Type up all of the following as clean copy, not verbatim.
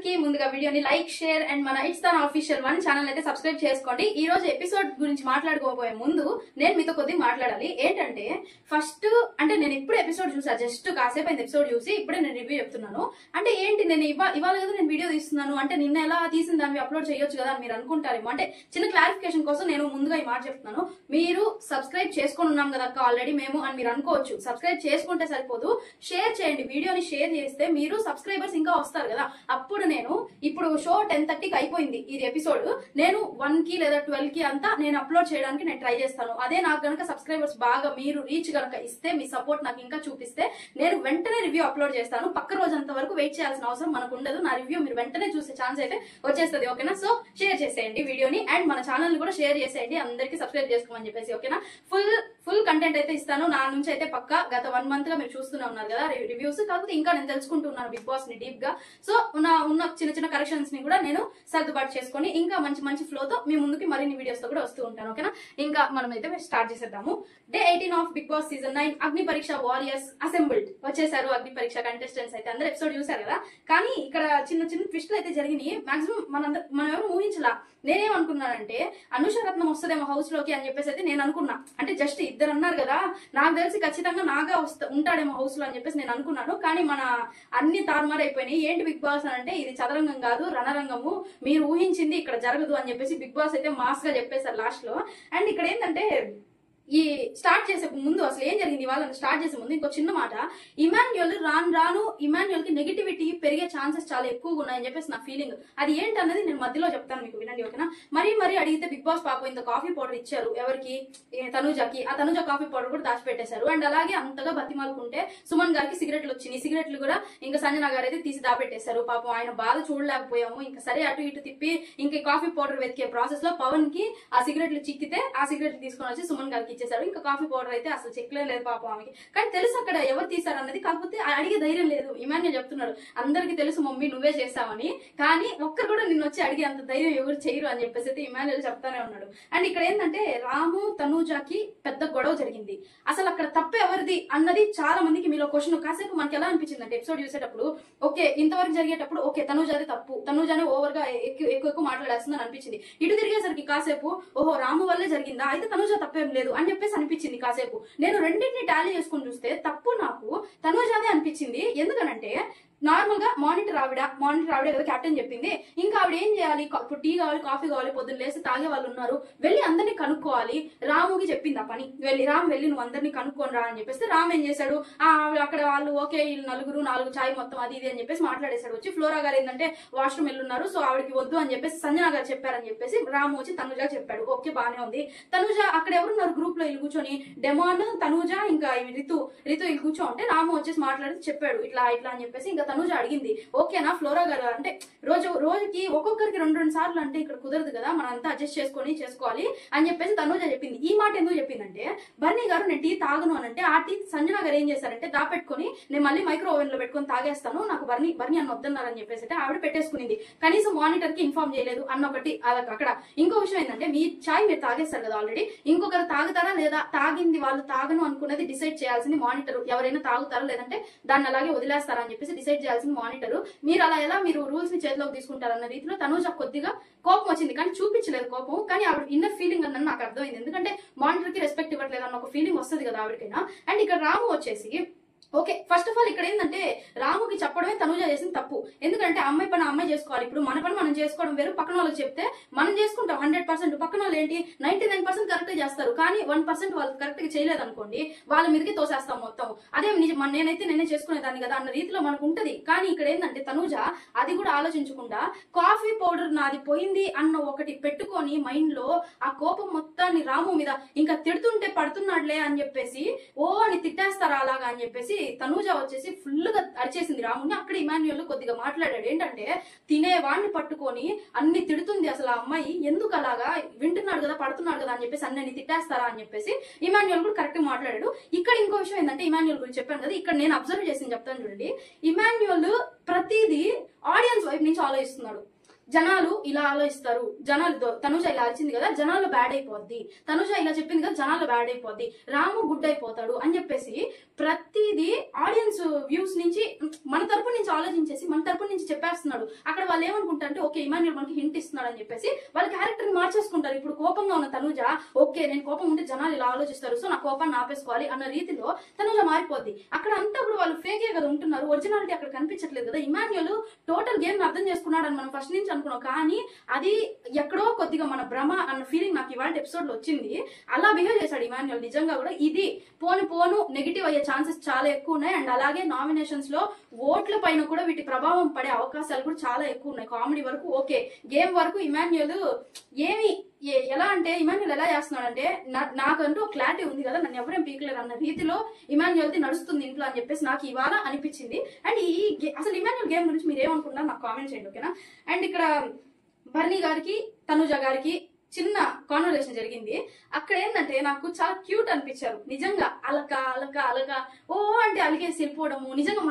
అందరికి ముందుగా వీడియోని లైక్ షేర్ అండ్ మన ఇట్స్తాన్ ఆఫీషియల్ 1 ఛానల్ అయితే సబ్స్క్రైబ్ చేసుకోండి. ఈ రోజు ఎపిసోడ్ గురించి మాట్లాడుకోబోయే ముందు నేను మీతో కొద్దిగా మాట్లాడాలి. ఏంటంటే ఫస్ట్ అంటే నేను ఇప్పుడు ఎపిసోడ్ చూసా, జస్ట్ కాసేపు అయింది ఎపిసోడ్ చూసి ఇప్పుడే నేను రివ్యూ చెప్తున్నాను. అంటే ఏంటి నేను ఇవాళ కదా నేను వీడియో తీస్తున్నాను అంటే నిన్న ఎలా తీసిన దాన్ని అప్లోడ్ చేయొచ్చు కదా అని మీరు అనుకుంటారేమో. అంటే చిన్న క్లారిఫికేషన్ కోసం నేను ముందుగా ఈ మాట చెప్తున్నాను. మీరు సబ్స్క్రైబ్ చేసుకొని ఉన్నాం కదా ఆల్రెడీ మేము అని మీరు అనుకోవచ్చు. సబ్స్క్రైబ్ చేసుకుంటే సరిపోదు, షేర్ చేయండి. వీడియోని షేర్ చేస్తే మీరు సబ్స్క్రైబర్స్ ఇంకా వస్తారు కదా. అప్పుడు నేను ఇప్పుడు షో 10:30కి అయిపోయింది ఇది ఎపిసోడ్, నేను 1కి లేదా 12కి అంతా నేను అప్లోడ్ చేయడానికి నేను ట్రై చేస్తాను. అదే నాకు గనక సబ్స్క్రైబర్స్ బాగా మీరు రీచ్ గనక ఇస్తే, మీ సపోర్ట్ నాకు ఇంకా చూపిస్తే నేను వెంటనే రివ్యూ అప్లోడ్ చేస్తాను. పక్క రోజంత వరకు వెయిట్ చేయాల్సిన అవసరం మనకు ఉండదు. నా రివ్యూ మీరు వెంటనే చూసే ఛాన్స్ అయితే వచ్చేస్తుంది. ఓకేనా? సో షేర్ చేసేయండి వీడియోని అండ్ మన ఛానల్ కూడా షేర్ చేసేయండి, అందరికీ సబ్స్క్రైబ్ చేసుకోమని చెప్పేసి. ఓకేనా? ఫుల్ కంటెంట్ అయితే ఇస్తాను. నా నుంచి అయితే పక్క గత 1 మంత్ గా మీరు చూస్తూనే ఉన్నారు కదా రివ్యూస్. కాకపోతే ఇంకా నేను తెలుసుకుంటున్నాను బిగ్ బాస్ ని డీప్ గా. సో ఉన్న చిన్న కరెక్షన్స్ ని కూడా నేను సర్దుబాటు చేసుకొని ఇంకా మంచి ఫ్లోతో మీ ముందుకి మరిన్ని వీడియోస్ తో కూడా వస్తూ ఉంటాను. ఓకేనా? ఇంకా మనం అయితే స్టార్ట్ చేసేద్దాము. Day 18 of Bigg Boss season 9 Agni పరీక్ష వారియర్స్ అసెంబ్ల్డ్ వచ్చేసారు. అగ్ని పరీక్ష కంటెస్టెంట్స్ అయితే అందరూ ఎపిసోడ్ చూసారు కదా. కానీ ఇక్కడ చిన్న ట్విస్టులు అయితే జరిగినాయి. మాక్సిమం మనం ఎవరు ఊహించలా. నేనేమనుకున్నానంటే అనుష రత్నం వస్తుందేమో హౌస్ లోకి అని చెప్పేసి అయితే నేను అనుకున్నా. అంటే జస్ట్ ఇద్దరు అన్నారు కదా, నాకు తెలిసి ఖచ్చితంగా నాగా ఉంటాడేమో హౌస్ లో అని చెప్పేసి నేను అనుకున్నాను. కానీ మన అన్ని తారుమారైపోయినాయి. ఏంటి బిగ్ బాస్ అని అంటే ఇది చదరంగం కాదు రణరంగము, మీరు ఊహించింది ఇక్కడ జరగదు అని చెప్పేసి బిగ్ బాస్ అయితే మాస్ గా చెప్పేశారు లాస్ట్ లో. అండ్ ఇక్కడ ఏంటంటే ఈ స్టార్ట్ చేసే ముందు అసలు ఏం జరిగింది ఇవాళ స్టార్ట్ చేసే ముందు ఇంకో చిన్న మాట. ఇమాన్యుయల్ రాను ఇమాన్యుయల్ కి నెగిటివిటీ పెరిగే ఛాన్సెస్ చాలా ఎక్కువగా ఉన్నాయని చెప్పేసి నా ఫీలింగ్. అది ఏంటన్నది నేను మధ్యలో చెప్తాను మీకు, వినండి. ఓకేనా? మరీ అడిగితే బిగ్ బాస్ పాపం ఇంత కాఫీ పౌడర్ ఇచ్చారు ఎవరికి, తనుజకి. ఆ తనుజ కాఫీ పౌడర్ కూడా దాచిపెట్టేశారు. అండ్ అలాగే అంతగా బతిమాలుకుంటే సుమన్ గారికి సిగరెట్లు వచ్చినాయి. సిగరెట్లు కూడా ఇంకా సంజన గారు అయితే తీసి దాపెట్టేశారు. పాపం ఆయన బాధ చూడలేకపోయాము. ఇంకా సరే అటు ఇటు తిప్పి ఇంకా కాఫీ పౌడర్ వెతికే ప్రాసెస్ లో పవన్ కి ఆ సిగరెట్లు చిక్కితే ఆ సిగరెట్లు తీసుకొని వచ్చి సుమన్ గారికి ఇచ్చేసారు. ఇంకా కాఫీ పౌడర్ అయితే అసలు చెక్లే లేదు పాపం ఆమెకి. కానీ తెలుసు అక్కడ ఎవరు తీసారు అన్నది. కాకపోతే అడిగే ధైర్యం లేదు. ఇమాన్యుయల్ చెప్తున్నాడు అందరికి తెలుసు మమ్మీ నువ్వే చేస్తావని, కానీ ఒక్కరు కూడా నిన్ను వచ్చి అడిగే అంత ధైర్యం ఎవరు చేయరు అని చెప్పేసి అయితే ఇమాన్యుయల్ చెప్తానే ఉన్నాడు. అండ్ ఇక్కడ ఏంటంటే రాము తనూజాకి పెద్ద గొడవ జరిగింది. అసలు అక్కడ తప్పు ఎవరిది అన్నది చాలా మందికి మీలో క్వశ్చన్. కాసేపు మనకి ఎలా అనిపించింది అంటే ఎపిసోడ్ చూసేటప్పుడు ఓకే ఇంతవరకు జరిగేటప్పుడు ఓకే తనూజాది తప్పు, తనూజానే ఓవర్ గా ఎక్కువ మాట్లాడేస్తుందని అనిపించింది. ఇటు తిరిగేసరికి కాసేపు ఓహో రాము వల్లే జరిగిందా, అయితే తనూజా తప్పేం లేదు అని చెప్పేసి అనిపించింది. కాసేపు నేను రెండింటిని టాలీ చేసుకుని చూస్తే తప్పు నాకు తనూజాదే అనిపించింది. ఎందుకనంటే నార్మల్ గా మానిటర్ ఆవిడ కదా కెప్టెన్ చెప్పింది. ఇంకా ఆవిడ ఏం చేయాలి, ఇప్పుడు టీ కావాలి కాఫీ కావాలి, పొద్దున్న లేసి తాగే వాళ్ళు ఉన్నారు, వెళ్ళి అందరినీ కనుక్కోవాలి. రాముకి చెప్పింది ఆ పని, వెళ్ళి నువ్వు అందరినీ కనుక్కొని రా అని చెప్పేసి రామ్ ఏం చేశాడు, అక్కడ వాళ్ళు ఓకే వీళ్ళు 4 చాయ్ మొత్తం అది ఇది అని చెప్పేసి మాట్లాడేశాడు. వచ్చి ఫ్లోరా గారు ఏంటంటే వాష్రూమ్ వెళ్ళున్నారు, సో ఆవిడకి వద్దు అని చెప్పేసి సంజన గారు చెప్పారని చెప్పేసి రాము వచ్చి తనుజా చెప్పాడు. ఓకే బానే ఉంది. తనుజ అక్కడ ఎవరున్నారు గ్రూప్ లో వీళ్ళు కూర్చొని, డెమాన్ తనుజ ఇంకా రితు వీళ్ళు కూర్చో ఉంటే రాము వచ్చేసి మాట్లాడి చెప్పాడు ఇట్లా అని చెప్పేసి. ఇంకా తనుజ అడిగింది ఓకేనా ఫ్లోరా గారు అంటే రోజుకి ఒక్కొక్కరికి 2 సార్లు అంటే ఇక్కడ కుదరదు కదా, మనం అంతా అడ్జస్ట్ చేసుకోవాలి అని చెప్పేసి తనుజ చెప్పింది. ఈ మాట ఎందుకు చెప్పిందంటే బర్నీ గారు నేను టీ తాగను అని అంటే ఆ టీ సంజన గారు ఏం చేశారంటే దాపెట్టుకుని నేను మళ్ళీ మైక్రో ఓవెన్ లో పెట్టుకుని తాగేస్తాను, నాకు బర్నీ అని వద్దన్నారని చెప్పేసి అయితే ఆవిడ పెట్టేసుకునింది. కనీసం మానిటర్ కి ఇన్ఫార్మ్ చేయలేదు అన్నొకటి అక్కడ. ఇంకో విషయం ఏంటంటే మీ చాయ్ మీరు తాగేస్తారు కదా ఆల్రెడీ, ఇంకొకరు తాగుతారా లేదా, తాగింది వాళ్ళు తాగను అనుకున్నది డిసైడ్ చేయాల్సింది మానిటర్. ఎవరైనా తాగుతారా లేదంటే దాన్ని అలాగే వదిలేస్తారా అని చెప్పేసి డిసైడ్ చేయాల్సింది మానిటర్. మీరు ఎలా మీరు రూల్స్ ని చేతిలోకి తీసుకుంటారన్న రీతిలో తనుజ కొద్దిగా కోపం వచ్చింది, కానీ చూపించలేదు కోపం. కానీ ఆవిడ ఇన్నర్ ఫీలింగ్ అన్నది నాకు అర్థమైంది. ఎందుకంటే మానిటర్ కి రెస్పెక్ట్ ఇవ్వట్లేదు అన్న ఒక ఫీలింగ్ వస్తుంది కదా ఆవిడకైనా. అండ్ ఇక్కడ రాము వచ్చేసి ఓకే ఫస్ట్ ఆఫ్ ఆల్ ఇక్కడ ఏంటంటే రాముకి చెప్పడమే తనుజ చేసిన తప్పు. ఎందుకంటే అమ్మాయి పని అమ్మాయి చేసుకోవాలి. ఇప్పుడు మన పని మనం చేసుకోవడం వేరు, పక్కన వాళ్ళకి చెప్తే మనం చేసుకుంటాం 100%. పక్కన వాళ్ళు ఏంటి 99% కరెక్ట్ చేస్తారు, కానీ 1% వాళ్ళు కరెక్ట్ గా చేయలేదు అనుకోండి వాళ్ళ మీదకి తోసేస్తాం మొత్తం. అదే నేనే చేసుకునేదాన్ని కదా అన్న రీతిలో మనకు ఉంటది. కానీ ఇక్కడ ఏంటంటే తనుజ అది కూడా ఆలోచించకుండా కాఫీ పౌడర్ నాది పోయింది అన్న ఒకటి పెట్టుకొని మైండ్ లో ఆ కోపం మొత్తాన్ని రాము మీద ఇంకా తిడుతుంటే పడుతున్నాడులే అని చెప్పేసి అని తిట్టేస్తారా అలాగా అని చెప్పేసి తనూజ వచ్చేసి ఫుల్ గా అరిచేసింది రాముని. అక్కడ ఇమాన్యుయల్ కొద్దిగా మాట్లాడాడు. ఏంటంటే తినేవాడిని పట్టుకొని అన్ని తిడుతుంది, అసలు ఆ అమ్మాయి ఎందుకు అలాగా, వింటున్నాడు కదా పడుతున్నాడు కదా అని చెప్పేసి అన్ని తిట్టేస్తారా అని చెప్పేసి ఇమాన్యుయల్ కూడా కరెక్ట్ గా మాట్లాడాడు. ఇక్కడ ఇంకో విషయం ఏంటంటే ఇమాన్యుయల్ గురించి చెప్పాను కదా, ఇక్కడ నేను అబ్జర్వ్ చేసింది చెప్తాను చూడండి. ఇమాన్యుయల్ ప్రతిదీ ఆడియన్స్ వైపు నుంచి ఆలోచిస్తున్నాడు. జనాలు ఇలా ఆలోచిస్తారు, జనాలు తనుజ ఇలా అరిచింది కదా జనాలు బ్యాడ్ అయిపోద్ది, తనుజ ఇలా చెప్పింది కదా జనాలు బ్యాడ్ అయిపోద్ది, రాము గుడ్ అయిపోతాడు అని చెప్పేసి ప్రతిదీ ఆడియన్స్ వ్యూస్ నుంచి మన తరపు నుంచి ఆలోచించేసి మన తరపు నుంచి చెప్పేస్తున్నాడు. అక్కడ వాళ్ళు ఏమనుకుంటారంటే ఓకే ఇమాన్యుల్ మనకి హింట్ ఇస్తున్నాడు అని చెప్పేసి వాళ్ళ క్యారెక్టర్ ని మార్చేసుకుంటారు. ఇప్పుడు కోపంగా ఉన్న తనుజ ఓకే నేను కోపం ఉంటే జనాలు ఇలా ఆలోచిస్తారు సో నా కోపాన్ని ఆపేసుకోవాలి అన్న రీతిలో తనుజ మారిపోద్ది. అక్కడ అంతా కూడా వాళ్ళు ఫేకే కదా ఉంటున్నారు, ఒరిజినాలిటీ అక్కడ కనిపించట్లేదు కదా. ఇమాన్యుల్ టోటల్ గేమ్ అర్థం చేసుకున్నాడు అని మనం ఫస్ట్ నుంచి అనుకున్నాం, కానీ అది ఎక్కడో కొద్దిగా మన భ్రమ అన్న ఫీలింగ్ నాకు ఇవాళ ఎపిసోడ్ లో వచ్చింది. అలా బిహేవ్ చేశాడు ఇమాన్యుల్ నిజంగా కూడా. ఇది పోను నెగిటివ్ అయ్యే ఛాన్సెస్ చాలా ఎక్కువ ఉన్నాయి. అండ్ అలాగే నామినేషన్స్ లో ఓట్ల పైన కూడా వీటి ప్రభావం పడే అవకాశాలు కూడా చాలా ఎక్కువ ఉన్నాయి. కామెడీ వరకు ఓకే, గేమ్ వరకు ఇమాన్యుల్ ఏమి ఎలా అంటే ఇమాన్యుల్ ఎలా చేస్తున్నాడంటే నాకంటూ క్లారిటీ ఉంది కదా నన్ను ఎవరేం పీకలేరు అన్న రీతిలో ఇమాన్యుల్ ది నడుస్తుంది ఇంట్లో అని చెప్పేసి నాకు ఇవాళ అనిపించింది. అండ్ అసలు ఇమాన్యుల్ గేమ్ గురించి మీరు ఏమనుకుంటున్నారు నాకు కామెంట్ చేయండి ఓకేనా. అండ్ ఇక్కడ బర్నీ గారికి తనుజ గారికి చిన్న కాన్వర్సేషన్ జరిగింది. అక్కడ ఏంటంటే నాకు చాలా క్యూట్ అనిపించారు నిజంగా. అలక అలక అలక ఓ అంటే అలిగేసి వెళ్ళిపోవడము. నిజంగా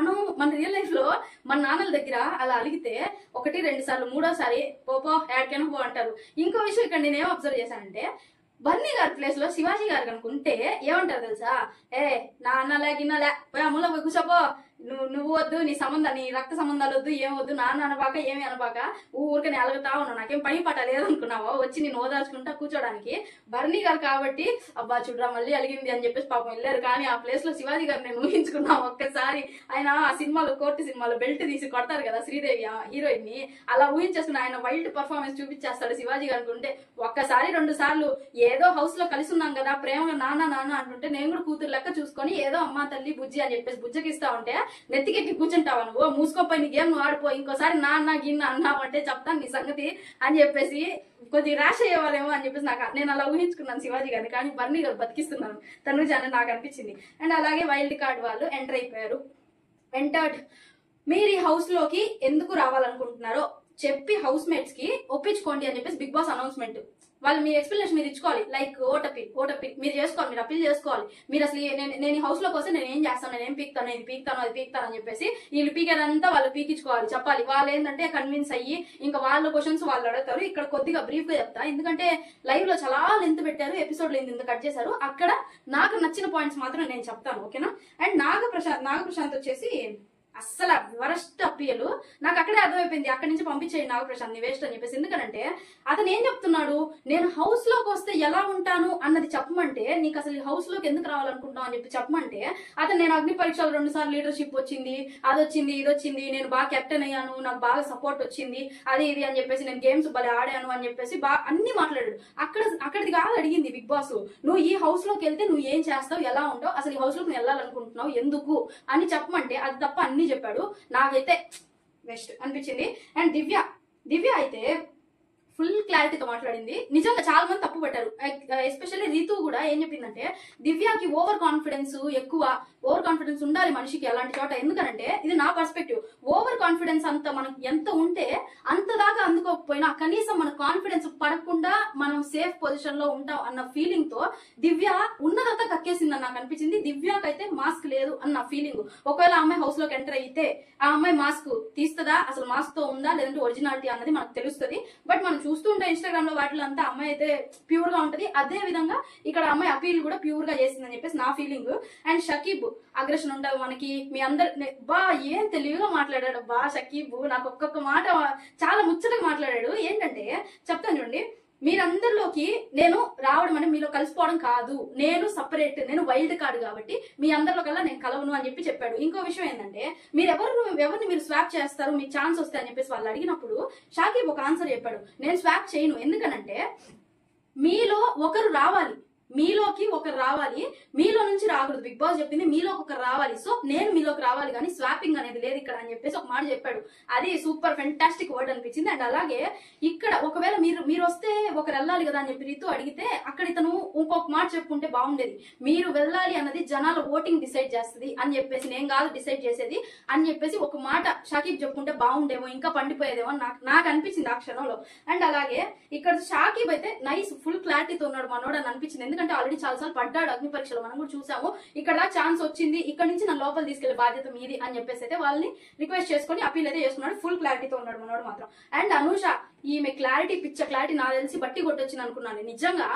మన రియల్ లైఫ్ లో మన నాన్నల దగ్గర అలా అలిగితే 1, 2 సార్లు 3వ సారి పోపో యాడ్కైనా పో అంటారు. ఇంకో విషయం ఇక్కడ నేను ఏం అబ్జర్వ్ చేశానంటే బర్నీ గారి ప్లేస్ లో శివాజీ గారు కనుకుంటే ఏమంటారు తెలుసా, నా అన్నలే గిన్నెలే పోయి అమ్ములో పోయి కూర్చోపో, నువ్వు వద్దు, నీ రక్త సంబంధాలు వద్దు, ఏం వద్దు, నాన్న అనబాక ఏమి అనబాక ఊరికనే అలుగుతా ఉన్నావు, నాకేం పని పట్ట లేదనుకున్నావా వచ్చి నేను ఓదార్చుకుంటా కూర్చోడానికి. బర్నీ గారు కాబట్టి అబ్బా చూడరా మళ్ళీ అలిగింది అని చెప్పేసి పాపం వెళ్ళారు. కానీ ఆ ప్లేస్ లో శివాజీ గారు నేను ఊహించుకున్నా ఒక్కసారి. ఆయన ఆ సినిమాలో కోర్టు సినిమాలో బెల్ట్ తీసి కొడతారు కదా శ్రీదేవి హీరోయిన్ ని, అలా ఊహించేసుకుని ఆయన వైల్డ్ పర్ఫార్మెన్స్ చూపించేస్తాడు శివాజీ గారు అనుకుంటే. ఒక్కసారి 2 సార్లు ఏదో హౌస్ లో కలిసి ఉన్నాం కదా ప్రేమగా నాన్న నాన్న అంటుంటే నేను కూడా కూతురు లెక్క చూసుకొని ఏదో అమ్మ తల్లి బుజ్జి అని చెప్పేసి బుజ్జకిస్తా ఉంటే నెత్తికెక్కి కూర్చుంటావా నువ్వు, మూసుకోపోయి నీ గేమ్ నువ్వు ఆడిపో, ఇంకోసారి నాన్న గిన్న అన్నావు అంటే చెప్తాను నీ సంగతి అని చెప్పేసి కొద్దిగా ర్యాష్ అయ్యేవాళ్ళేమో అని చెప్పేసి నేను అలా ఊహించుకున్నాను శివాజీ గారిని. కానీ బర్నీ గారు బతికిస్తున్నాను తనుజ అని నాకు అనిపించింది. అండ్ అలాగే వైల్డ్ కార్డ్ వాళ్ళు ఎంటర్ అయిపోయారు. ఎంటర్డ్ మీరు ఈ హౌస్ లోకి ఎందుకు రావాలనుకుంటున్నారో చెప్పి హౌస్ మేట్స్ కి ఒప్పించుకోండి అని చెప్పేసి బిగ్ బాస్ అనౌన్స్మెంట్. వాళ్ళు మీ ఎక్స్ప్లెనేషన్ మీరు ఇచ్చుకోవాలి. లైక్ ఓటపి మీరు చేసుకోవాలి, మీరు అప్పీల్ చేసుకోవాలి. మీరు అసలు నేను ఈ హౌస్ లోకి వస్తే నేను ఏం చేస్తాను, నేను ఏం పీక్తాను, ఇది పీక్తాను అది పీక్తాను అని చెప్పేసి వీళ్ళు పీకేదంతా వాళ్ళు పీకించుకోవాలి, చెప్పాలి. వాళ్ళు ఏంటంటే కన్విన్స్ అయ్యి ఇంకా వాళ్ళ క్వశ్చన్స్ వాళ్ళు అడుగుతారు. ఇక్కడ కొద్దిగా బ్రీఫ్ గా చెప్తా ఎందుకంటే లైవ్ లో చాలా లెంత్ పెట్టారు, ఎపిసోడ్ లెంత్ ఇంత కట్ చేశారు. అక్కడ నాకు నచ్చిన పాయింట్స్ మాత్రం నేను చెప్తాను ఓకేనా. అండ్ నాగప్రశాంత్ వచ్చేసి అస్సలు వరస్ట్ అప్పీలు నాకు అక్కడే అర్థమైపోయింది. అక్కడి నుంచి పంపించేయండి నాగప్రశాంత్ ని వేస్ట్ అని చెప్పేసి. ఎందుకంటే అతను ఏం చెప్తున్నాడు, నేను హౌస్ లోకి వస్తే ఎలా ఉంటాను అన్నది చెప్పమంటే, నీకు అసలు హౌస్ లోకి ఎందుకు రావాలనుకుంటున్నావు అని చెప్పి చెప్పమంటే అతను నేను అగ్ని పరీక్షలు 2 సార్లు లీడర్షిప్ వచ్చింది, అది వచ్చింది ఇది వచ్చింది, నేను బాగా కెప్టెన్ అయ్యాను, నాకు బాగా సపోర్ట్ వచ్చింది, అది ఇది అని చెప్పేసి నేను గేమ్స్ భలే ఆడాను అని చెప్పేసి అన్ని మాట్లాడాడు. అక్కడిది కాదు అడిగింది బిగ్ బాస్, నువ్వు ఈ హౌస్ లోకి వెళ్తే నువ్వు ఏం చేస్తావు, ఎలా ఉంటావు, అసలు ఈ హౌస్ లోకి నువ్వు వెళ్ళాలనుకుంటున్నావు ఎందుకు అని చెప్పమంటే అది తప్ప అన్ని చెప్పాడు. నాకైతే బెస్ట్ అనిపించింది. అండ్ దివ్య అయితే ఫుల్ క్లారిటీతో మాట్లాడింది. నిజంగా చాలా మంది తప్పు పట్టారు. ఎస్పెషల్లీ రీతు కూడా ఏం చెప్పిందంటే దివ్యకి ఓవర్ కాన్ఫిడెన్స్ ఎక్కువ, ఓవర్ కాన్ఫిడెన్స్ ఉండాలి మనిషికి అలాంటి చోట. ఎందుకంటే ఇది నా పర్స్పెక్టివ్, ఓవర్ కాన్ఫిడెన్స్ అంత మనకు ఎంత ఉంటే అంత దాకా అందుకోకపోయినా కనీసం మన కాన్ఫిడెన్స్ పడకుండా మనం సేఫ్ పొజిషన్ లో ఉంటాం అన్న ఫీలింగ్ తో దివ్య ఉన్నదంతా కక్కేసిందని నాకు అనిపించింది. దివ్యకైతే మాస్క్ లేదు అన్న ఫీలింగ్. ఒకవేళ ఆ అమ్మాయి హౌస్ లోకి ఎంటర్ అయితే ఆ అమ్మాయి మాస్క్ తీస్తుందా, అసలు మాస్క్ తో ఉందా లేదంటే ఒరిజినాలిటీ అన్నది మనకు తెలుస్తుంది. బట్ మనం చూస్తూ ఉంటే ఇన్స్టాగ్రామ్ లో వాటిలో అంతా అమ్మాయి అయితే ప్యూర్ గా ఉంటది. అదే విధంగా ఇక్కడ అమ్మాయి అపీల్ కూడా ప్యూర్ గా చేసిందని చెప్పేసి నా ఫీలింగ్. అండ్ షకీబ్ అగ్రెషన్ ఉండవు మనకి, మీ అందరు ఏం తెలివిగా మాట్లాడాడు షకీబ్. నాకు ఒక్కొక్క మాట చాలా ముచ్చటగా మాట్లాడాడు. ఏంటంటే చెప్తాను చూడండి, మీరందరిలోకి నేను రావడం అంటే మీలో కలిసిపోవడం కాదు, నేను సపరేట్, నేను వైల్డ్ కార్డ్ కాబట్టి మీ అందరిలో కల్లా నేను కలవను అని చెప్పాడు. ఇంకో విషయం ఏంటంటే ఎవరిని మీరు స్వాప్ చేస్తారు, మీకు ఛాన్స్ వస్తాయి అని చెప్పేసి వాళ్ళు అడిగినప్పుడు షాకీబ్ ఒక ఆన్సర్ చెప్పాడు, నేను స్వాప్ చేయను. ఎందుకనంటే మీలో ఒకరు రావాలి, మీలోకి ఒకరు రావాలి, మీలో నుంచి రాకూడదు. బిగ్ బాస్ చెప్పింది మీలోకి ఒకరు రావాలి, సో నేను మీలోకి రావాలి కానీ స్వాపింగ్ అనేది లేదు ఇక్కడ అని చెప్పేసి ఒక మాట చెప్పాడు. అది సూపర్ ఫెంటాస్టిక్ వర్డ్ అనిపించింది. అండ్ అలాగే ఇక్కడ ఒకవేళ మీరు వస్తే ఒకరు వెళ్ళాలి కదా అని చెప్పి రీతు అడిగితే అక్కడ ఇతను ఇంకొక మాట చెప్పుకుంటే బాగుండేది, మీరు వెళ్ళాలి అన్నది జనాల ఓటింగ్ డిసైడ్ చేస్తుంది అని చెప్పేసి, నేను కాదు డిసైడ్ చేసేది అని చెప్పేసి ఒక మాట షాకీబ్ చెప్పుకుంటే బాగుండేమో, ఇంకా పండిపోయేదేమో నాకు అనిపించింది ఆ క్షణంలో. అండ్ అలాగే ఇక్కడ షాకీబ్ అయితే నైస్ ఫుల్ క్లారిటీతో ఉన్నాడు మనోడు అని అనిపించింది. ఎందుకంటే ఆల్రెడీ చాలా సార్లు పడ్డాడు అగ్ని పరీక్షలో, మనం కూడా చూసాము. ఇక్కడ ఛాన్స్ వచ్చింది, ఇక్కడ నుంచి నా లోపల తీసుకెళ్లే బాధ్యత మీది అని చెప్పేసి అయితే వాళ్ళని రిక్వెస్ట్ చేసుకుని అపీల్ అయితే చేసుకున్నాడు. ఫుల్ క్లారిటీతో ఉన్నాడు మనోడు మాత్రం. అండ్ అనూష ఈమె క్లారిటీ పిచ్చ క్లారిటీ నాకు తెలిసి బట్టి కొట్టొచ్చింది అనుకున్నాను. నిజంగా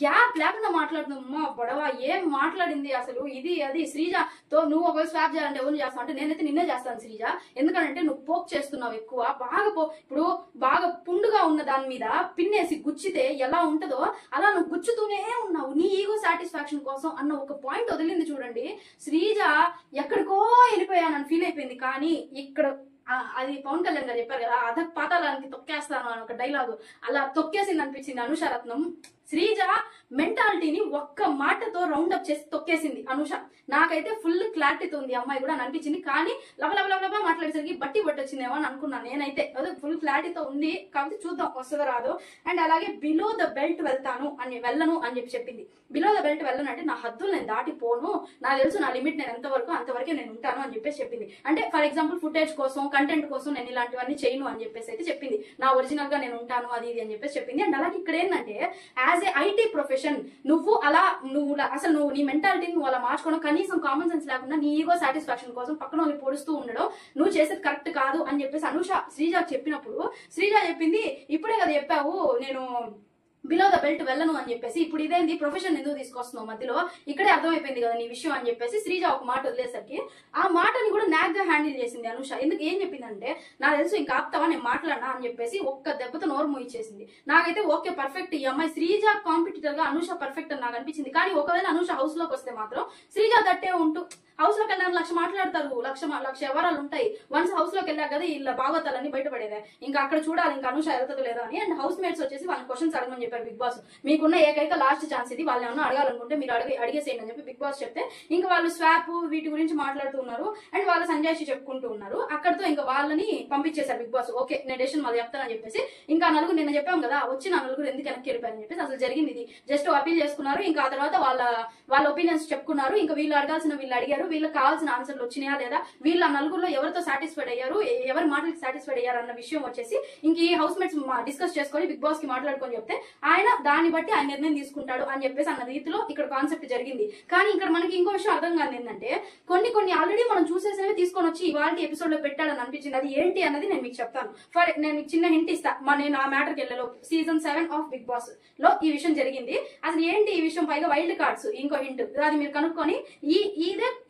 గ్యాప్ లేకుండా మాట్లాడుతున్నావు. అమ్మా బొడవ ఏం మాట్లాడింది అసలు, ఇది అది. శ్రీజతో నువ్వు ఒకవేళ స్వాప్ చేయాలంటే ఎవరు చేస్తావు అంటే నేనైతే నిన్నే చేస్తాను శ్రీజ, ఎందుకంటే నువ్వు పోక్ చేస్తున్నావు ఎక్కువ. ఇప్పుడు బాగా పుండుగా ఉన్న దాని మీద పిన్నేసి గుచ్చితే ఎలా ఉంటదో అలా నువ్వు గుచ్చుతూనే ఉన్నావు నీ ఈగో సాటిస్ఫాక్షన్ కోసం అన్న ఒక పాయింట్ వదిలింది చూడండి. శ్రీజ ఎక్కడికో వెళ్ళిపోయానని ఫీల్ అయిపోయింది. కానీ ఇక్కడ అది పవన్ కళ్యాణ్ గారు చెప్పారు కదా, అధ పాతాళానికి తొక్కేస్తాను అని ఒక డైలాగు, అలా తొక్కేసింది అనిపించింది అనుషరత్నం. శ్రీజ మెంటాలిటీని ఒక్క మాటతో రౌండ్ అప్ చేసి తొక్కేసింది అనుష. నాకైతే ఫుల్ క్లారిటీతో ఉంది అమ్మాయి కూడా అని అనిపించింది. కానీ లబలబలబా మాట్లాడేసరికి బట్టి వచ్చిందేమో అని అనుకున్నాను నేనైతే. అదే ఫుల్ క్లారిటీతో ఉంది కాబట్టి చూద్దాం వస్తుందో రాదో. అండ్ అలాగే బిలో ద బెల్ట్ వెళ్ళను అని చెప్పింది. బిలో ద బెల్ట్ వెళ్ళను అంటే నా హద్దులు నేను దాటిపోను, నాకు తెలుసు నా లిమిట్ నేను ఎంతవరకు అంతవరకే నేను ఉంటాను అని చెప్పేసి చెప్పింది. అంటే ఫర్ ఎగ్జాంపుల్ ఫుటేజ్ కోసం కంటెంట్ కోసం నేను ఇలాంటివన్నీ చేయను అని చెప్పేసి అయితే చెప్పింది. నా ఒరిజినల్ గా నేను ఉంటాను అది ఇది అని చెప్పేసి చెప్పింది. అండ్ అలాగే ఇక్కడ ఏంటంటే యాజ్ ఏ ఐటీ ప్రొఫెషన్ నువ్వు నీ మెంటాలిటీని నువ్వు అలా మార్చుకోవడం, కనీసం కామన్ సెన్స్ లేకుండా నీ ఈగో సాటిస్ఫాక్షన్ కోసం పక్కన వాళ్ళు పొడుస్తూ ఉండడం నువ్వు చేసేది కరెక్ట్ కాదు అని చెప్పేసి శ్రీజ చెప్పినప్పుడు శ్రీజ చెప్పింది, ఇప్పుడే కదా చెప్పావు నేను బిలో ద బెల్ట్ వెళ్ళను అని చెప్పేసి, ఇప్పుడు ఇదేంది ప్రొఫెషన్ ఎందుకు తీసుకొస్తున్నావు మధ్యలో, ఇక్కడే అర్థమైపోయింది కదా నీ విషయం అని చెప్పేసి శ్రీజ ఒక మాట వదిలేసరికి ఆ మాటని కూడా నాక్ గా హ్యాండిల్ చేసింది అనుష. ఎందుకు ఏం చెప్పిందంటే, నాకు తెలుసు ఇంకా ఆపుతావా నేను మాట్లాడినా అని చెప్పేసి ఒక్క దెబ్బతో నోరు మూయించేసింది. నాకైతే ఓకే పర్ఫెక్ట్ ఈ అమ్మాయి శ్రీజ కాంపిటీటర్ గా అనుష పర్ఫెక్ట్ అని నాకు అనిపించింది. కానీ ఒకవేళ అనుష హౌస్ లోకి వస్తే మాత్రం శ్రీజ తట్టే ఉంటూ హౌస్ లోకి వెళ్ళడానికి 1,00,000 మాట్లాడతారు, 1,00,000 వ్యవహారాలు ఉంటాయి. వన్స్ హౌస్ లోకి వెళ్ళాక కదా ఇలా భాగవతాలన్నీ బయటపడేదే, ఇంకా అక్కడ చూడాలి ఇంకా అనుష వెళ్తుందో లేదో అని. అండ్ హౌస్ మేట్స్ వచ్చేసి వాళ్ళని క్వశ్చన్స్ అడగమని చెప్పారు బిగ్ బాస్. మీకున్న ఏకైక లాస్ట్ ఛాన్స్ ఇది, వాళ్ళు ఏమన్నా అడగాలనుకుంటే మీరు అడిగేసేయండి అని చెప్పి బిగ్ బాస్ చెప్తే ఇంకా వాళ్ళు స్వాప్ వీటి గురించి మాట్లాడుతూ ఉన్నారు. అండ్ వాళ్ళ సంజాయిషి చెప్పుకుంటూ ఉన్నారు. అక్కడతో ఇంకా వాళ్ళని పంపించేశారు బిగ్ బాస్. ఓకే నేను డెసిషన్ మళ్ళీ చెప్తానని చెప్పేసి ఇంకా నలుగురు నిన్న చెప్పాం కదా, వచ్చిన నలుగురు ఎందుకు వెనక్కి వెళ్ళిపోయారని చెప్పేసి అసలు జరిగింది ఇది. జస్ట్ అపీల్ చేసుకున్నారు. ఇంకా ఆ తర్వాత వాళ్ళ ఒపీనియన్స్ చెప్పుకున్నారు. ఇంకా వీళ్ళు అడగాల్సిన వీళ్ళు అడిగారు, వీళ్ళకి కావాల్సిన ఆన్సర్లు వచ్చినాయా లేదా, వీళ్ళ నలుగురులో ఎవరితో సాటిస్ఫైడ్ అయ్యారు, ఎవరి మాటలకి సాటిస్ఫైడ్ అయ్యారు అన్న విషయం వచ్చేసి ఇంక ఈ హౌస్ మేట్స్ డిస్కస్ చేసుకొని బిగ్ బాస్ కి మాట్లాడుకొని చెప్తే ఆయన దాన్ని బట్టి ఆయన నిర్ణయం తీసుకుంటాడు అని చెప్పేసి అన్న రీతిలో ఇక్కడ కాన్సెప్ట్ జరిగింది. కానీ ఇక్కడ మనకి ఇంకో విషయం అర్థం కాదు ఏంటంటే, కొన్ని ఆల్రెడీ మనం చూసేసినవి తీసుకొని వచ్చి ఇవాళ ఎపిసోడ్ లో పెట్టాడని అనిపించింది. అది ఏంటి అన్నది నేను మీకు చెప్తాను. నేను చిన్న హింట్ ఇస్తా. నేను ఆ మ్యాటర్కి వెళ్ళలో సీజన్ 7 ఆఫ్ బిగ్ బాస్ లో ఈ విషయం జరిగింది. అసలు ఏంటి ఈ విషయం, పైగా వైల్డ్ కార్డ్స్ ఇంకో హింట్, అది మీరు కనుక్కొని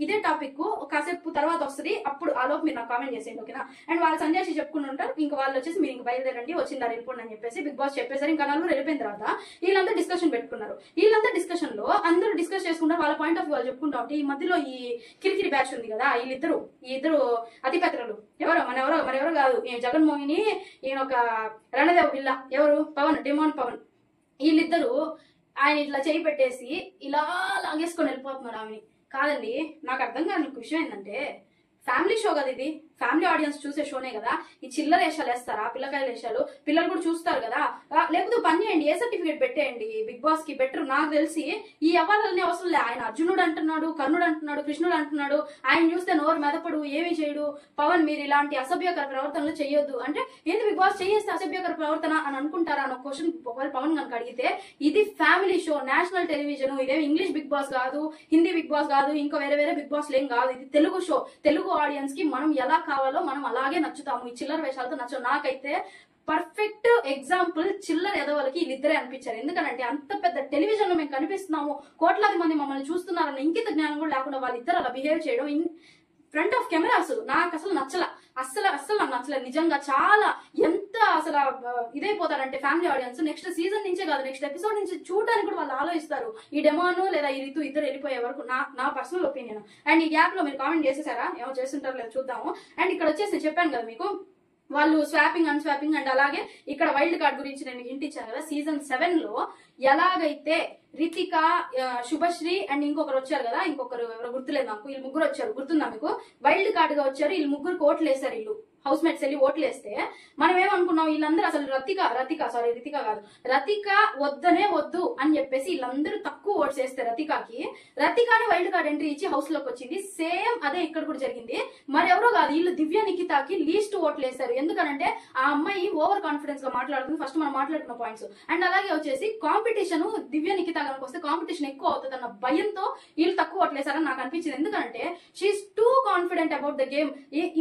ఇదే టాపిక్ కాసేపు తర్వాత వస్తుంది, అప్పుడు ఆలోపు మీరు నాకు కామెంట్ చేసేయండి ఓకేనా. అండ్ వాళ్ళు సంజయ్ చెప్పుకుని ఉంటారు. ఇంకా వాళ్ళు వచ్చేసి మీరు ఇంక బయలుదేరండి వచ్చిందా వెళ్ళిపోండి అని చెప్పేసి బిగ్ బాస్ చెప్పేసారు. ఇంకా నలుగురు వెళ్ళిపోయిన తర్వాత వీళ్ళంతా డిస్కషన్ పెట్టుకున్నారు. వీళ్ళంతా డిస్కషన్ లో అందరూ డిస్కస్ చేసుకుంటారు, వాళ్ళ పాయింట్ ఆఫ్ వ్యూ వాళ్ళు చెప్పుకుంటా ఉంటే ఈ మధ్యలో ఈ కిరికిరి బ్యాచ్ ఉంది కదా, ఈ ఇద్దరు అతిపెత్తలు మరెవరో కాదు, ఈ జగన్మోహిని ఈయన ఒక రణదేవ్ పిల్ల, ఎవరు పవన్ డిమాండ్ పవన్, వీళ్ళిద్దరు ఆయన ఇట్లా చేయి పెట్టేసి ఇలా లాగేసుకొని వెళ్ళిపోతున్నారు ఆమెని. కాదండి నాకు అర్థం కాని విషయం ఏంటంటే, ఫ్యామిలీ షో కదా ఇది, ఫ్యామిలీ ఆడియన్స్ చూసే షోనే కదా, ఈ చిల్లర వేషాలు వేస్తారా, పిల్లకాయల వేషాలు పిల్లలు కూడా చూస్తారు కదా, లేకపోతే పని చేయండి ఏ సర్టిఫికేట్ పెట్టేయండి బిగ్ బాస్ కి బెటర్. నాకు తెలిసి ఈ అవ్వాలనే అవసరం లే. ఆయన అర్జునుడు అంటున్నాడు, కర్ణుడు అంటున్నాడు, కృష్ణుడు అంటున్నాడు, ఆయన చూస్తే నోరు మెదపడు, ఏమి చేయడు. పవన్ మీరు ఇలాంటి అసభ్యకర ప్రవర్తనలు చేయొద్దు అంటే, ఏంటి బిగ్ బాస్ చేస్తే అసభ్యకర ప్రవర్తన అని అనుకుంటారా అన్న క్వశ్చన్ ఒకవేళ పవన్ కనుక అడిగితే, ఇది ఫ్యామిలీ షో, నేషనల్ టెలివిజన్, ఇదేమి ఇంగ్లీష్ బిగ్ బాస్ కాదు, హిందీ బిగ్ బాస్ కాదు, ఇంకా వేరే బిగ్ బాస్ ఏం కాదు, ఇది తెలుగు షో. తెలుగు ఆడియన్స్ కి మనం ఎలా కావాలో మనం అలాగే నచ్చుతాము, ఈ చిల్లర వేషాలతో నచ్చవు. నాకైతే పర్ఫెక్ట్ ఎగ్జాంపుల్ చిల్లర ఎదవలకి వీళ్ళిద్దరే అనిపించారు. ఎందుకంటే అంత పెద్ద టెలివిజన్ లో మేము కనిపిస్తున్నాము, కోట్లాది మంది మమ్మల్ని చూస్తున్నారన్న ఇంకిత జ్ఞానం కూడా లేకుండా వాళ్ళిద్దరు అలా బిహేవ్ చేయడం ఫ్రంట్ ఆఫ్ కెమెరాస్ నాకు అసలు అస్సలు నాకు నచ్చలేదు. నిజంగా చాలా ఎంత అసలు ఇదైపోతారంటే ఫ్యామిలీ ఆడియన్స్ నెక్స్ట్ సీజన్ నుంచే కాదు, నెక్స్ట్ ఎపిసోడ్ నుంచి చూడడానికి కూడా వాళ్ళు ఆలోచిస్తారు, ఈ డెమాను లేదా ఈ రితు ఇద్దరు వెళ్ళిపోయే వరకు. నా పర్సనల్ ఒపీనియన్. అండ్ ఈ గ్యాప్ లో మీరు కామెంట్ చేసేసారా, ఏమో చేస్తుంటారు లేదా చూద్దాము. అండ్ ఇక్కడ వచ్చేసి చెప్పాను కదా మీకు, వాళ్ళు స్వాపింగ్ అన్స్వాపింగ్ అండ్ అలాగే ఇక్కడ వైల్డ్ కార్డ్ గురించి నేను హింట్ ఇచ్చాను కదా. సీజన్ 7 లో ఎలాగైతే రితిక, శుభశ్రీ అండ్ ఇంకొకరు వచ్చారు కదా, ఇంకొకరు ఎవరో గుర్తులేదు నాకు, వీళ్ళు ముగ్గురు వచ్చారు, గుర్తుందా మీకు, వైల్డ్ కార్డ్ గా వచ్చారు. వీళ్ళు ముగ్గురు ఓట్లు వేశారు, వీళ్ళు హౌస్ మేట్స్ వెళ్ళి ఓట్లు వేస్తే మనం ఏమనుకున్నాం, వీళ్ళందరూ అసలు రతిక వద్దు అని చెప్పేసి వీళ్ళందరూ తక్కువ ఓట్స్ వేస్తే రతికాని వైల్డ్ కార్డ్ ఎంట్రీ ఇచ్చి హౌస్ లోకి వచ్చింది. సేమ్ అదే ఇక్కడ కూడా జరిగింది. మరి ఎవరో కాదు, వీళ్ళు దివ్య నిఖితాకి లీస్ట్ ఓట్లు వేస్తారు. ఎందుకంటే ఆ అమ్మాయి ఓవర్ కాన్ఫిడెన్స్ గా మాట్లాడుతుంది, ఫస్ట్ మనం మాట్లాడుకున్న పాయింట్స్. అండ్ అలాగే వచ్చేసి కాంపిటీషన్ దివ్య నిఖిత కనుక వస్తే కాంపిటీషన్ ఎక్కువ అవుతుంది అన్న భయంతో వీళ్ళు తక్కువ ఓట్లు వేసారని నాకు అనిపించింది. ఎందుకంటే she is too confident about the game.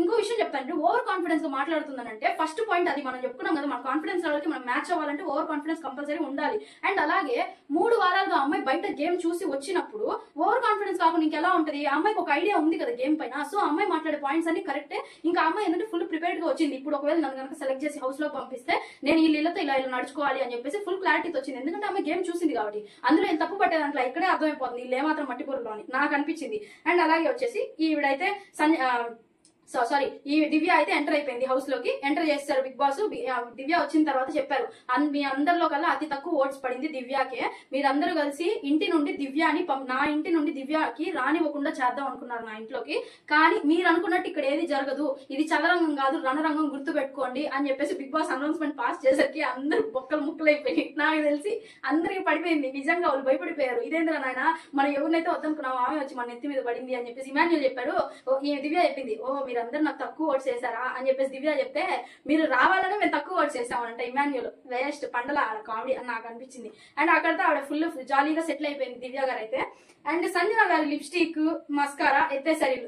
ఇంకో విషయం చెప్తానంటే, ఓవర్ కాన్ఫిడెన్స్ గా మాట్లాడుతుందనంటే ఫస్ట్ పాయింట్ అది మనం చెప్పుకున్నాం కదా, మన కాన్ఫిడెన్స్ లెవెల్కి మనం మ్యాచ్ అవ్వాలంటే ఓవర్ కాన్ఫిడెన్స్ కంపల్సరీ ఉండాలి. అండ్ అలాగే 3 వారాలుగా అమ్మాయి బయట గేమ్ చూసి వచ్చినప్పుడు ఓవర్ కాన్ఫిడెన్స్ కాకుండా ఇంకెలా ఉంటది, ఆ అమ్మాయికి ఒక ఐడియా ఉంది కదా గేమ్ పైన. సో అమ్మాయి మాట్లాడే పాయింట్స్ అన్ని కరెక్టే. ఇంకా అమ్మాయి ఏంటంటే ఫుల్ ప్రిపేర్డ్ గా వచ్చింది. ఇప్పుడు ఒకవేళ నన్ను కనుక సెలెక్ట్ చేసి హౌస్ లో పంపిస్తే నేను ఈ ఇళ్ళతో ఇలా నడుచుకోవాలి అని చెప్పేసి ఫుల్ క్లారిటీతో వచ్చింది. ఎందుకంటే ఆమె గేమ్ చూసింది కాబట్టి. అందులో ఏం తప్పు పట్టే దాంట్లో ఇక్కడే అర్థమైపోతుంది వీళ్ళు ఏమాత్రం మట్టిపూరలో అని నాకు అనిపించింది. అండ్ అలాగే వచ్చేసి ఈవిడైతే సారీ ఈ దివ్య అయితే ఎంటర్ అయిపోయింది హౌస్ లోకి. ఎంటర్ చేస్తారు బిగ్ బాస్. దివ్య వచ్చిన తర్వాత చెప్పారు, మీ అందరిలో కల్లా అతి తక్కువ ఓట్స్ పడింది దివ్యాకే. మీరందరూ కలిసి ఇంటి నుండి దివ్యాని నా ఇంటి నుండి దివ్యాకి రానివ్వకుండా చేద్దాం అనుకున్నారు నా ఇంట్లోకి. కానీ మీరు అనుకున్నట్టు ఇక్కడ ఏది జరగదు, ఇది చదరంగం కాదు రణరంగం, గుర్తు పెట్టుకోండి అని చెప్పేసి బిగ్ బాస్ అనౌన్స్మెంట్ పాస్ చేసరికి అందరు బొక్కలు ముక్కలు అయిపోయి నాకు తెలిసి అందరికి పడిపోయింది. నిజంగా వాళ్ళు భయపడిపోయారు. ఇదేంద్ర నాయన మనం ఎవరినైతే వద్దనుకున్నాం ఆమె వచ్చి మన నెత్తి మీద పడింది అని చెప్పేసి ఇమాన్యుల్ చెప్పాడు. దివ్య చెప్పింది, మీరందరూ నాకు తక్కువ ఓట్స్ చేశారా అని చెప్పేసి దివ్య చెప్తే, మీరు రావాలని మేము తక్కువ ఓట్స్ చేసామంట. ఇమాన్యుల్ వేస్ట్ పండల కామెడీ అని నాకు అనిపించింది. అండ్ అక్కడితో ఆవిడ ఫుల్ జాలీగా సెటిల్ అయిపోయింది దివ్య గారు అయితే. అండ్ సంజన గారి లిప్స్టిక్ మస్కారా ఎత్తేసారు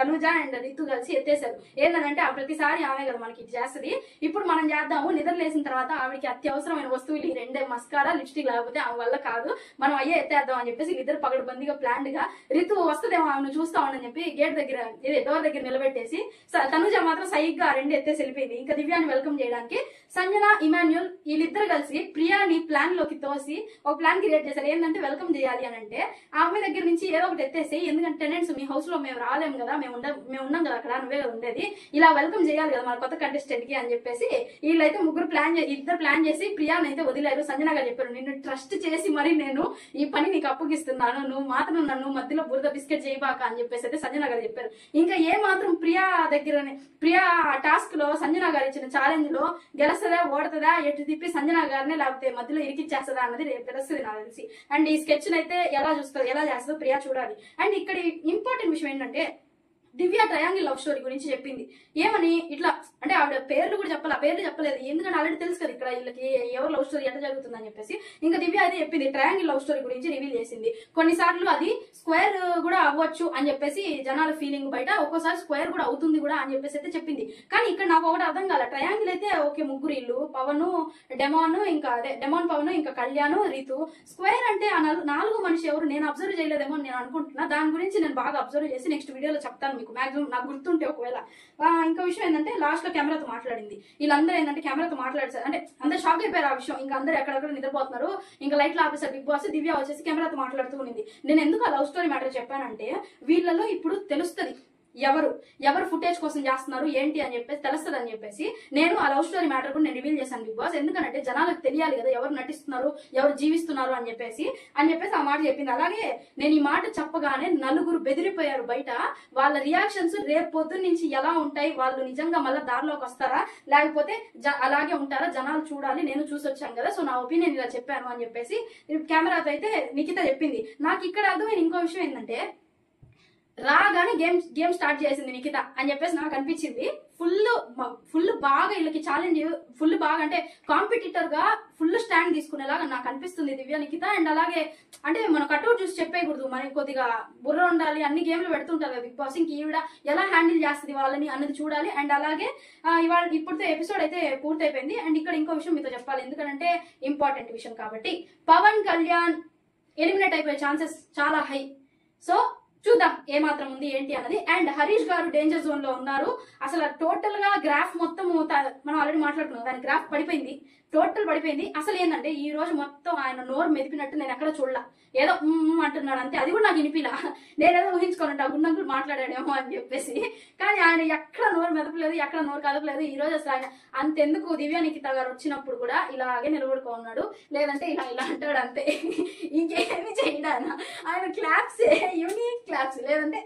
తనుజ అండ్ రితు కలిసి ఎత్తేసారు. ఏంటంటే ఆ ప్రతిసారి ఆమె కదా మనకి చేస్తుంది, ఇప్పుడు మనం చేద్దాము. నిద్ర లేసిన తర్వాత ఆవిడకి అత్యవసరమైన వస్తువులు ఈ 2 మస్కారా లిప్స్టిక్, లేకపోతే ఆమె వల్ల కాదు, మనం అయ్యే ఎత్తేద్దాం అని చెప్పేసి ఇద్దరు పగడబందిగా ప్లాన్డ్ గా రితు వస్తుందేమో ఆమెను చూస్తామని చెప్పి గేట్ దగ్గర డోర్ దగ్గర నిలబెట్టేసి తనుజ మాత్రం సైగ్గా 2 ఎత్తేసి వెళ్ళిపోయింది. ఇంకా దివ్యాన్ని వెల్కమ్ చేయడానికి సంజన ఇమాన్యుల్ వీళ్ళిద్దరు కలిసి ప్రియాని ప్లాన్ లోకి తోసి ఒక ప్లాన్ క్రియేట్ చేశారు. ఏంటంటే వెల్కమ్ చేయాలి అని అంటే ఆమె దగ్గర నుంచి ఏదో ఒకటి ఎత్తేసి, ఎందుకంటే టెనెంట్స్ మీ హౌస్ లో మేము రాలేము కదా, మేము ఉన్నాం కదా అక్కడ, నువ్వే కదా ఉండేది, ఇలా వెల్కమ్ చేయాలి కదా మన కొత్త కంటెస్టెంట్ కి అని చెప్పేసి వీళ్ళైతే ఇద్దరు ప్లాన్ చేసి ప్రియాని అయితే వదిలేరు. సంజన గారు చెప్పారు, నిన్ను ట్రస్ట్ చేసి మరి నేను ఈ పని నీకు అప్పగిస్తున్నాను, నువ్వు మాత్రం నన్ను మధ్యలో బురద బిస్కెట్ చేయబాక అని చెప్పేసి అయితే సంజన గారు చెప్పారు. ఇంకా ఏ మాత్రం ప్రియా టాస్క్ లో సంజన గారు ఇచ్చిన ఛాలెంజ్ లో గెలుస్తుందా ఓడుతుందా, ఎటు తిప్పి సంజన గారిని లేకపోతే మధ్యలో ఇరికిచ్చేస్తుందా అన్నది రేపు తెలుస్తుంది నాకు తెలిసి. అండ్ ఈ స్కెచ్ అయితే ఎలా చేస్తుందో ప్రియా చూడాలి. అండ్ ఇక్కడ ఇంపార్టెంట్ విషయం ఏంటంటే దివ్య ట్రయాంగిల్ లవ్ స్టోరీ గురించి చెప్పింది. ఏమని ఇట్లా అంటే ఆవిడ పేర్లు కూడా చెప్పాలి, ఆ పేర్లు చెప్పలేదు ఎందుకంటే ఆల్రెడీ తెలుసు కదా ఇక్కడ వీళ్ళకి ఎవరు లవ్ స్టోరీ ఎట్లా జరుగుతుందని చెప్పేసి. ఇంకా దివ్య అయితే చెప్పింది, ట్రయాంగిల్ లవ్ స్టోరీ గురించి రివీల్ చేసింది. కొన్నిసార్లు అది స్క్వేర్ కూడా అవ్వచ్చు అని చెప్పేసి జనాల ఫీలింగ్ బయట, ఒక్కోసారి స్క్వేర్ కూడా అవుతుంది కూడా అని చెప్పేసి అయితే చెప్పింది. కానీ ఇక్కడ నాకు ఒకటి అర్థం కాల, ట్రయాంగిల్ అయితే ఓకే ముగ్గురు ఇల్లు, పవన్ డెమాన్, ఇంకా అదే డెమాన్ పవన్ ఇంకా కళ్యాణ్ రితు. స్క్వేర్ అంటే ఆ 4 మనిషి ఎవరు నేను అబ్జర్వ్ చేయలేదేమో నేను అనుకుంటున్నా. దాని గురించి నేను బాగా అబ్జర్వ్ చేసి నెక్స్ట్ వీడియోలో చెప్తాను మీకు, మాక్సిమం నాకు గుర్తుంటే ఒకవేళ. ఇంకో విషయం ఏంటంటే లాస్ట్ లో కెమెరాతో మాట్లాడింది. వీళ్ళందరూ ఏంటంటే కెమెరాతో మాట్లాడతారు అంటే అందరు షాక్ అయిపోయారు ఆ విషయం. ఇంకా అందరూ ఎక్కడెక్కడ నిద్రపోతున్నారు, ఇంకా లైట్లు ఆపేశారు బిగ్ బాస్. దివ్య వచ్చేసి కెమెరాతో మాట్లాడుతూ ఉంది. నేను ఎందుకు ఆ లవ్ స్టోరీ మ్యాటర్ చెప్పానంటే వీళ్ళలో ఇప్పుడు తెలుస్తుంది ఎవరు ఫుటేజ్ కోసం చేస్తున్నారు ఏంటి అని చెప్పేసి తెలుస్తుంది అని చెప్పేసి నేను ఆ లవ్ స్టోరీ మ్యాటర్ కూడా నేను రివీల్ చేశాను బిగ్ బాస్. ఎందుకంటే జనాలకు తెలియాలి కదా ఎవరు నటిస్తున్నారు ఎవరు జీవిస్తున్నారు అని చెప్పేసి ఆ మాట చెప్పింది. అలాగే నేను ఈ మాట చెప్పగానే 4 బెదిరిపోయారు బయట. వాళ్ళ రియాక్షన్స్ రేపు పొద్దున్న నుంచి ఎలా ఉంటాయి, వాళ్ళు నిజంగా మళ్ళీ దారిలోకి వస్తారా లేకపోతే అలాగే ఉంటారా జనాలు చూడాలి, నేను చూసి వచ్చాను కదా, సో నా ఒపీనియన్ ఇలా చెప్పాను అని చెప్పేసి కెమెరాతో అయితే నిఖిత చెప్పింది. నాకు ఇక్కడ అర్థమైన ఇంకో విషయం ఏంటంటే రాగానే గేమ్ స్టార్ట్ చేసింది నిఖిత అని చెప్పేసి నాకు అనిపించింది. ఫుల్ బాగా వీళ్ళకి ఛాలెంజ్, ఫుల్ బాగా అంటే కాంపిటీటర్ గా ఫుల్ స్టాండ్ తీసుకునేలాగా నాకు అనిపిస్తుంది దివ్య నిఖిత. అండ్ అలాగే అంటే మనం కట్అవుట్ చూసి చెప్పేయకూడదు, మనకి కొద్దిగా బుర్ర ఉండాలి. అన్ని గేమ్లు పెడుతుంటారు కదా బిగ్ బాస్, ఇంక ఈవిడ ఎలా హ్యాండిల్ చేస్తుంది వాళ్ళని అన్నది చూడాలి. అండ్ అలాగే ఇప్పుడుతో ఎపిసోడ్ అయితే పూర్తయిపోయింది. అండ్ ఇక్కడ ఇంకో విషయం మీతో చెప్పాలి, ఎందుకంటే ఇంపార్టెంట్ విషయం కాబట్టి. పవన్ కళ్యాణ్ ఎలిమినేట్ అయిపోయే ఛాన్సెస్ చాలా హై. సో చూద్దాం ఏమాత్రం ఉంది ఏంటి అన్నది. అండ్ హరీష్ గారు డేంజర్ జోన్ లో ఉన్నారు. అసలు టోటల్ గా గ్రాఫ్ మొత్తం మనం ఆల్రెడీ మాట్లాడుకున్నాం, దాని గ్రాఫ్ పడిపోయింది, టోటల్ పడిపోయింది. అసలు ఏంటంటే ఈ రోజు మొత్తం ఆయన నోరు మెదిపినట్టు నేను ఎక్కడ చూడలా, ఏదో అంటున్నాడు అంతే. అది కూడా నాకు వినిపిలా, నేనేదో ఊహించుకోనంట గుండంకులు మాట్లాడాడేమో అని చెప్పేసి. కానీ ఆయన ఎక్కడ నోరు మెదపలేదు, ఎక్కడ నోరు కదపలేదు. ఈ రోజు అసలు ఆయన అంతెందుకు దివ్య నిఖిత గారు వచ్చినప్పుడు కూడా ఇలాగే నిలబడుకో ఉన్నాడు, లేదంటే ఇలా అంటాడు అంతే, ఇంకేమి చేయడా ఆయన క్లాప్స్ యూనిక్ క్లాప్స్, లేదంటే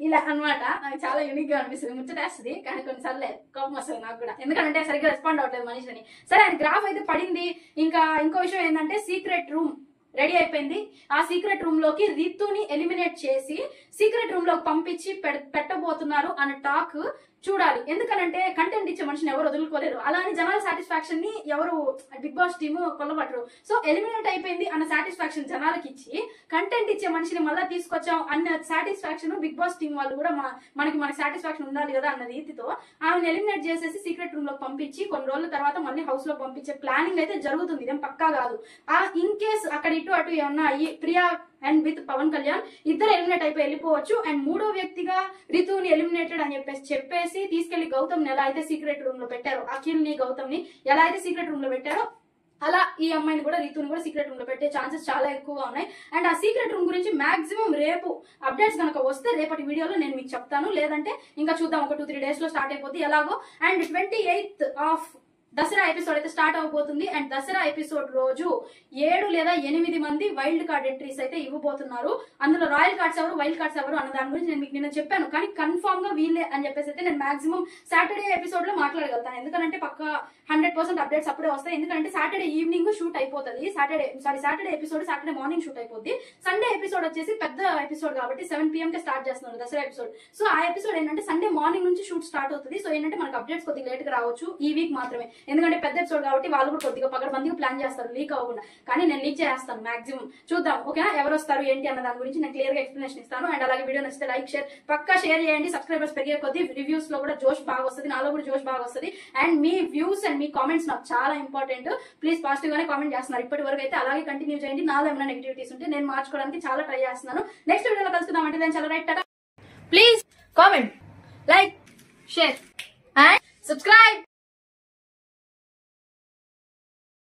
ఇలా అనమాట. నాకు చాలా యూనిక్ గా అనిపిస్తుంది, ముచ్చటేస్తుంది. కానీ కొన్నిసార్లు కోపం వస్తుంది నాకు కూడా, ఎందుకంటే సరిగ్గా రెస్పాండ్ అవ్వట్లేదు మనిషిని. సరే ఆయన గ్రాఫ్ అయితే పడింది. ఇంకా ఇంకో విషయం ఏంటంటే సీక్రెట్ రూమ్ రెడీ అయిపోయింది. ఆ సీక్రెట్ రూమ్ లోకి రితుని ఎలిమినేట్ చేసి సీక్రెట్ రూమ్ లోకి పంపించి పెట్టబోతున్నారు అనే టాక్ చూడాలి. ఎందుకనంటే కంటెంట్ ఇచ్చే మనిషిని ఎవరు వదులుకోలేరు. అలానే జనాల సాటిస్ఫాక్షన్ ని ఎవరు బిగ్ బాస్ టీమ్ కొల్లబట్టరు. సో ఎలిమినేట్ అయిపోయింది అన్న సాటిస్ఫాక్షన్ జనాలకి ఇచ్చి కంటెంట్ ఇచ్చే మనిషిని మళ్ళీ తీసుకొచ్చాం అన్న సాటిస్ఫాక్షన్ బిగ్ బాస్ టీం వాళ్ళు కూడా మనకి సాటిస్ఫాక్షన్ ఉండాలి కదా అన్న రీతితో ఆమెను ఎలిమినేట్ చేసేసి సీక్రెట్ రూమ్ లో పంపించి కొన్ని రోజుల తర్వాత మళ్ళీ హౌస్ లో పంపించే ప్లానింగ్ అయితే జరుగుతుంది. ఇదేం పక్కా కాదు. ఇన్ కేస్ అక్కడ ఇటు అటు ఏమన్నా అయ్యి ప్రియా అండ్ విత్ పవన్ కళ్యాణ్ ఇద్దరు ఎలిమినేట్ అయిపోయి వెళ్ళిపోవచ్చు. అండ్ మూడో వ్యక్తిగా రితుని ఎలిమినేటెడ్ అని చెప్పేసి తీసుకెళ్లి గౌతమ్ ఎలా అయితే సీక్రెట్ రూమ్ లో పెట్టారో, అఖిల్ ని గౌతమ్ ని ఎలా అయితే సీక్రెట్ రూమ్ లో పెట్టారో అలా ఈ అమ్మాయిని కూడా రితుని కూడా సీక్రెట్ రూమ్ లో పెట్టే ఛాన్సెస్ చాలా ఎక్కువగా ఉన్నాయి. అండ్ ఆ సీక్రెట్ రూమ్ గురించి మాక్సిమం రేపు అప్డేట్స్ కనుక వస్తే రేపటి వీడియోలో నేను మీకు చెప్తాను. లేదంటే ఇంకా చూద్దాం, ఒక 2-3 డేస్ లో స్టార్ట్ అయిపోతుంది ఎలాగో. And 28th of Dasara episode అయితే స్టార్ట్ అవబోతుంది. అండ్ దసరా ఎపిసోడ్ రోజు 7 లేదా 8 మంది వైల్డ్ కార్డ్ ఎంట్రీస్ అయితే ఇవ్వబోతున్నారు. అందులో రాయల్ కార్డ్స్ ఎవరు, వైల్డ్ కార్డ్స్ ఎవరు అన్న దాని గురించి నేను మీకు నిన్న చెప్పాను. కానీ కన్ఫర్మ్ గా వీళ్ళే అని చెప్పేసి అయితే నేను మాక్సిమం సాటర్డే ఎపిసోడ్ లో మాట్లాడగలుగుతాను. ఎందుకంటే పక్క 100% అప్డేట్స్ అప్పుడే వస్తాయి. ఎందుకంటే సాటర్డే ఈవినింగ్ షూట్ అయిపోతుంది. Saturday episode Saturday morning shoot అయిపోద్ది. సండే ఎపిసోడ్ వచ్చేసి పెద్ద ఎపిసోడ్ కాబట్టి 7 PM కి స్టార్ట్ చేస్తున్నారు దసరా ఎపిసోడ్. సో ఆ ఎపిసోడ్ ఏంటంటే సండే మార్నింగ్ నుంచి షూట్ స్టార్ట్ అవుతుంది. సో ఏంటంటే మనకు అప్డేట్స్ కొద్దిగా లేట్ గా రావచ్చు ఈ వీక్ మాత్రమే. ఎందుకంటే పెద్ద ఎపిసోడ్ కాబట్టి వాళ్ళు కూడా కొద్దిగా పగడబందిగా ప్లాన్ చేస్తారు లీక్ అవ్వకుండా. కానీ నేను లీక్ చేస్తాను మాక్సిమం. చూద్దాం ఓకేనా, ఎవరు వస్తారు ఏంటి అన్న దాని గురించి నేను క్లియర్ గా ఎక్స్ప్లెనేషన్ ఇస్తాను. అండ్ అలాగే వీడియో నచ్చితే లైక్ షేర్ పక్కా షేర్ చేయండి. సబ్స్క్రైబర్స్ పెరిగే కొద్ది రివ్యూస్ లో కూడా జోష్ బాగా వస్తుంది, నాలో కూడా జోష్ బాగా వస్తుంది. And me views and me comments నాకు చాలా ఇంపార్టెంట్. ప్లీజ్ పాజిటివ్ గానే కామెంట్ చేస్తున్నారు ఇప్పటి వరకు అయితే, అలాగే కంటిన్యూ చేయండి. నాలో ఏమైనా నెగిటివిటీస్ ఉంటే నేను మార్చుకోవడానికి చాలా ట్రై చేస్తున్నాను. నెక్స్ట్ వీడియోలో కలుసుకుందాం. అంటే నేను చాలా right Tata. Please comment, like, share and subscribe.